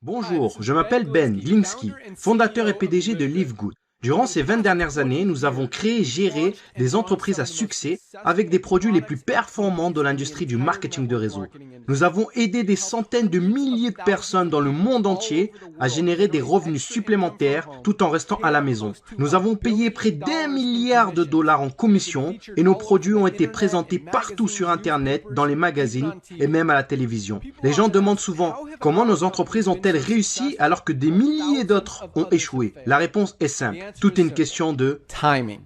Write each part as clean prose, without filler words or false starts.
Bonjour, je m'appelle Ben Glinsky, fondateur et PDG de Live Good. Durant ces 20 dernières années, nous avons créé et géré des entreprises à succès avec des produits les plus performants de l'industrie du marketing de réseau. Nous avons aidé des centaines de milliers de personnes dans le monde entier à générer des revenus supplémentaires tout en restant à la maison. Nous avons payé près d'1 milliard de dollars en commission et nos produits ont été présentés partout sur Internet, dans les magazines et même à la télévision. Les gens demandent souvent comment nos entreprises ont-elles réussi alors que des milliers d'autres ont échoué. La réponse est simple. Tout est une question de timing.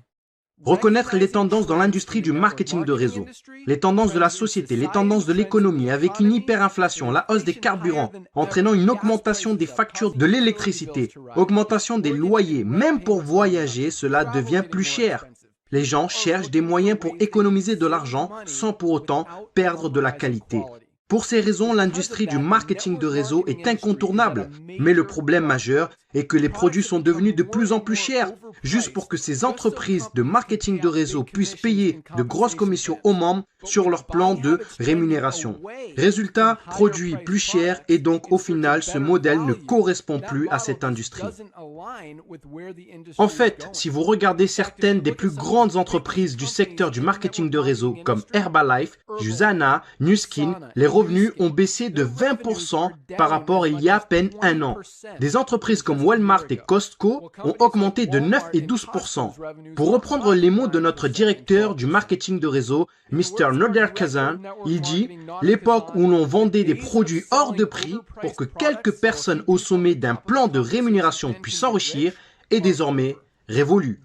Reconnaître les tendances dans l'industrie du marketing de réseau, les tendances de la société, les tendances de l'économie avec une hyperinflation, la hausse des carburants, entraînant une augmentation des factures de l'électricité, augmentation des loyers, même pour voyager, cela devient plus cher. Les gens cherchent des moyens pour économiser de l'argent sans pour autant perdre de la qualité. Pour ces raisons, l'industrie du marketing de réseau est incontournable. Mais le problème majeur est que les produits sont devenus de plus en plus chers. Juste pour que ces entreprises de marketing de réseau puissent payer de grosses commissions aux membres sur leur plan de rémunération. Résultat, produits plus chers et donc au final, ce modèle ne correspond plus à cette industrie. En fait, si vous regardez certaines des plus grandes entreprises du secteur du marketing de réseau comme Herbalife, Usana, Nu Skin, les revenus ont baissé de 20% par rapport à il y a à peine un an. Des entreprises comme Walmart et Costco ont augmenté de 9 et 12%. Pour reprendre les mots de notre directeur du marketing de réseau, Mr. Noderkazan, il dit « L'époque où l'on vendait des produits hors de prix pour que quelques personnes au sommet d'un plan de rémunération puissent s'enrichir est désormais révolue. »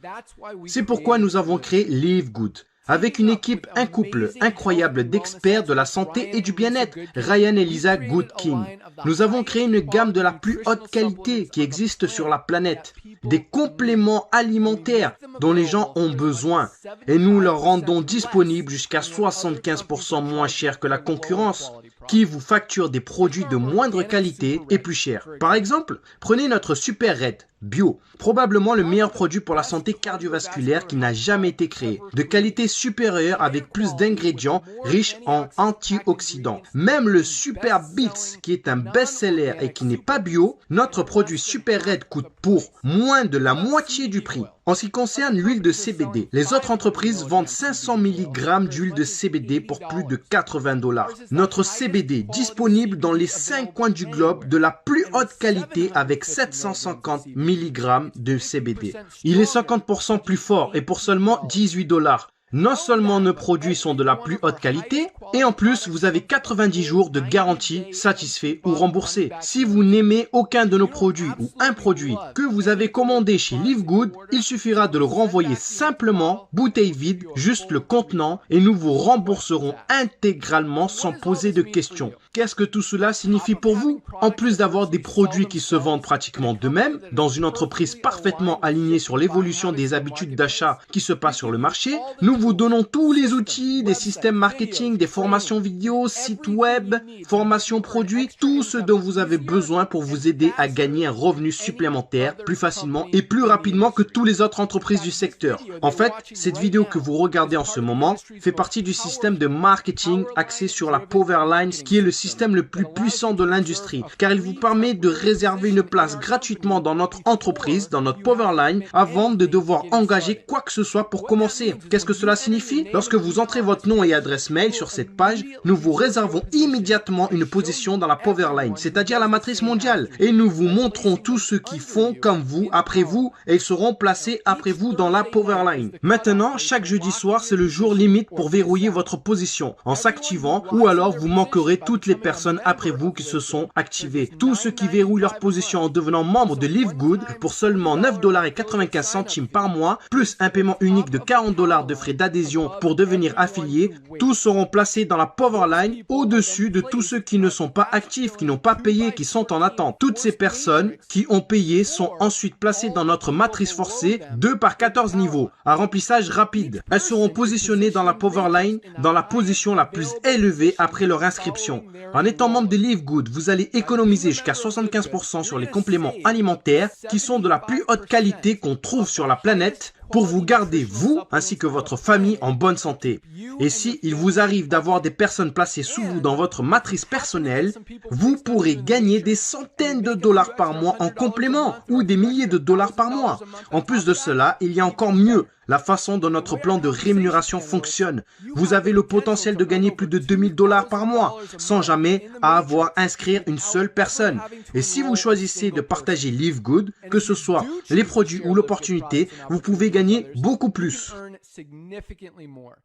C'est pourquoi nous avons créé Live Good. Avec une équipe, un couple incroyable d'experts de la santé et du bien-être, Ryan et Lisa Goodkin. Nous avons créé une gamme de la plus haute qualité qui existe sur la planète, des compléments alimentaires dont les gens ont besoin et nous leur rendons disponibles jusqu'à 75% moins cher que la concurrence qui vous facture des produits de moindre qualité et plus chers. Par exemple, prenez notre Super Red Bio, probablement le meilleur produit pour la santé cardiovasculaire qui n'a jamais été créé, de qualité supérieure avec plus d'ingrédients riches en antioxydants. Même le Super Beats, qui est un best-seller et qui n'est pas bio, notre produit Super Red coûte pour moins de la moitié du prix. En ce qui concerne l'huile de CBD, les autres entreprises vendent 500 mg d'huile de CBD pour plus de 80 $. Notre CBD, disponible dans les 5 coins du globe de la plus haute qualité avec 750 mg de CBD. Il est 50% plus fort et pour seulement 18 $. Non seulement nos produits sont de la plus haute qualité, et en plus, vous avez 90 jours de garantie satisfait ou remboursé. Si vous n'aimez aucun de nos produits ou un produit que vous avez commandé chez Live Good, il suffira de le renvoyer simplement, bouteille vide, juste le contenant, et nous vous rembourserons intégralement sans poser de questions. Qu'est-ce que tout cela signifie pour vous? En plus d'avoir des produits qui se vendent pratiquement d'eux-mêmes, dans une entreprise parfaitement alignée sur l'évolution des habitudes d'achat qui se passent sur le marché, nous vous donnons tous les outils, des systèmes marketing, des formations vidéo, sites web, formations produits, tout ce dont vous avez besoin pour vous aider à gagner un revenu supplémentaire plus facilement et plus rapidement que toutes les autres entreprises du secteur. En fait, cette vidéo que vous regardez en ce moment fait partie du système de marketing axé sur la Powerline, qui est le système le plus puissant de l'industrie, car il vous permet de réserver une place gratuitement dans notre entreprise, dans notre Powerline, avant de devoir engager quoi que ce soit pour commencer. Qu'est-ce que cela signifie? Lorsque vous entrez votre nom et adresse mail sur cette page, nous vous réservons immédiatement une position dans la Powerline, c'est-à-dire la matrice mondiale, et nous vous montrons tous ceux qui font comme vous, après vous, et ils seront placés après vous dans la Powerline. Maintenant, chaque jeudi soir, c'est le jour limite pour verrouiller votre position en s'activant, ou alors vous manquerez toutes les personnes après vous qui se sont activées. Tous ceux qui verrouillent leur position en devenant membre de Live Good pour seulement 9,95 $ par mois, plus un paiement unique de 40 $ de frais d'adhésion pour devenir affiliés, tous seront placés dans la Powerline au-dessus de tous ceux qui ne sont pas actifs, qui n'ont pas payé, qui sont en attente. Toutes ces personnes qui ont payé sont ensuite placées dans notre matrice forcée 2 par 14 niveaux, à remplissage rapide. Elles seront positionnées dans la Powerline dans la position la plus élevée après leur inscription. En étant membre de Live Good, vous allez économiser jusqu'à 75% sur les compléments alimentaires qui sont de la plus haute qualité qu'on trouve sur la planète, pour vous garder, vous ainsi que votre famille, en bonne santé. Et si il vous arrive d'avoir des personnes placées sous vous dans votre matrice personnelle, vous pourrez gagner des centaines de dollars par mois en complément ou des milliers de dollars par mois. En plus de cela, il y a encore mieux. La façon dont notre plan de rémunération fonctionne. Vous avez le potentiel de gagner plus de 2000 dollars par mois sans jamais avoir à inscrire une seule personne. Et si vous choisissez de partager Live Good, que ce soit les produits ou l'opportunité, vous pouvez gagner beaucoup plus.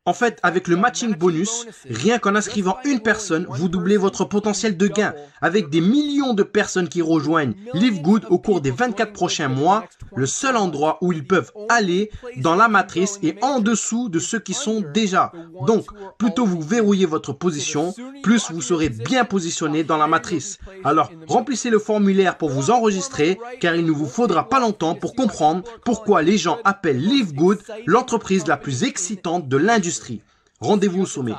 En fait, avec le matching bonus, rien qu'en inscrivant une personne, vous doublez votre potentiel de gain. Avec des millions de personnes qui rejoignent Live Good au cours des 24 prochains mois, le seul endroit où ils peuvent aller dans la matrice est en dessous de ceux qui sont déjà. Donc, plus tôt vous verrouillez votre position, plus vous serez bien positionné dans la matrice. Alors, remplissez le formulaire pour vous enregistrer, car il ne vous faudra pas longtemps pour comprendre pourquoi les gens appellent Live Good l'entreprise la plus excitante de l'industrie. Rendez-vous au sommet.